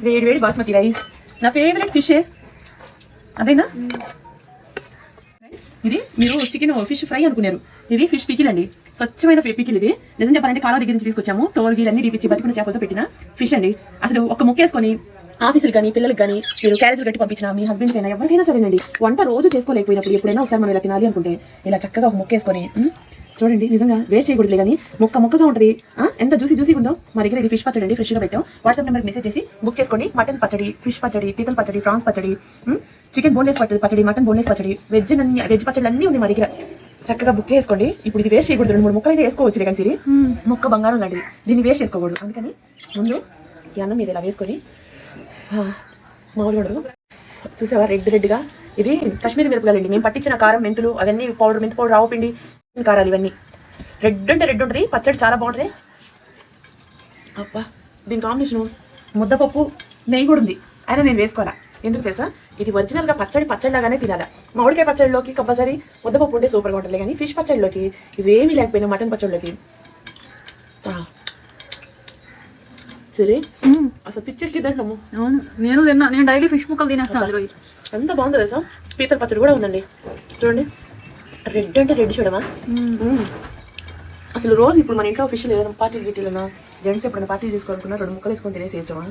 వేడి వేడి బాస్మతి రైస్, నా ఫేవరెట్ ఫిష్ అదేనా. ఇది మీరు చికెన్ ఫిష్ ఫ్రై అనుకున్నారు, ఇది ఫిష్ పికిల్ అండి, స్వచ్ఛమైన పికిల్. ఇది నిజం చెప్పాలంటే కాలువ దగ్గర నుంచి తీసుకొచ్చాము, తోలుగీలన్నీ తీపిచ్చి బతికున్న చేపలతో పెట్టిన ఫిష్ అండి. అసలు ఒక ముక్కేసుకొని ఆఫీసులు కానీ పిల్లలకి కానీ మీరు క్యారేజ్లు కట్టి పంపించిన మీ హస్బెండ్కి అయినా ఎవరికైనా సరేనండి, వంట రోజు చేసుకోలేకపోయినప్పుడు ఎప్పుడైనా ఒకసారి మనం ఇలా తినాలి అనుకుంటే ఇలా చక్కగా ఒక ముక్కేసుకొని చూడండి, నిజంగా వేస్ట్ చేయకూడదు కానీ ముక్కగా ఉంటుంది. ఎంత జ్యూసీ ఉందో. మా దగ్గర ఇది ఫిష్ పచ్చడి అండి, ఫ్రెష్గా పెట్టాం. వాట్సాప్ నెంబర్కి మెసేజ్ చేసి బుక్ చేసుకోండి. మటన్ పచ్చడి, ఫిష్ పచ్చడి, పీతల్ పచ్చడి, ప్రాన్స్ పచ్చడి, చికెన్ బోన్లెస్ పచ్చడి, మటన్ బోన్లెస్ పచ్చడి, వెజ్ పచ్చడి అన్నీ ఉన్నాయి మా దగ్గర. చక్కగా బుక్ చేసుకోండి. ఇప్పుడు ఇది వేస్ట్ చేయకూడదు, 2-3 ముక్కలు అయితే వేసుకోవచ్చు కానీ సిరి ముక్క బంగారం లాంటిది, దీన్ని వేస్ట్ చేసుకోకూడదు. అందుకని ముందు ఈ అన్నం మీద ఇలా వేసుకొని మామూలుగా చూసావా రెడ్గా. ఇది కాశ్మీరీ మిరపకాయలండి, మేము పట్టించిన కారం, మెంతులు అవన్నీ పౌడర్, మెంతి పౌడర్, ఆవు పిండి కారాలు ఇవన్నీ. రెడ్ ఉంటుంది పచ్చడి, చాలా బాగుంటుంది. అబ్బా దీని కాంబినేషన్ ముద్దపప్పు, నెయ్యి కూడా ఉంది. అయినా నేను వేసుకోవాలా, ఎందుకు తెలుసా, ఇది ఒరిజినల్గా పచ్చడిలాగానే తినాలా. మామిడికాయ పచ్చడిలోకి కంపల్సరీ ముద్దపప్పు ఉంటే సూపర్గా ఉంటుంది, కానీ ఫిష్ పచ్చడిలోకి ఇవేమీ లేకపోయినా మటన్ పచ్చడిలోకి సరే అసలు పిక్చర్కి తింటాము. అవును, నేను తిన్నా, నేను డైలీ ఫిష్ ముక్కలు తినేస్తాను. ఎంత బాగుందో తెలుసా. పీతల పచ్చడి కూడా ఉందండి చూడండి, రెడ్ చూడమా. అసలు రోజు ఇప్పుడు మన ఇంట్లో ఫిష్ లేదా పార్టీలు గిట్టిలన్నా జెంట్స్ ఎప్పుడైనా పార్టీలు తీసుకోవాలనుకున్నా 2 ముక్కలు వేసుకొని తినేసేయచ్చమా.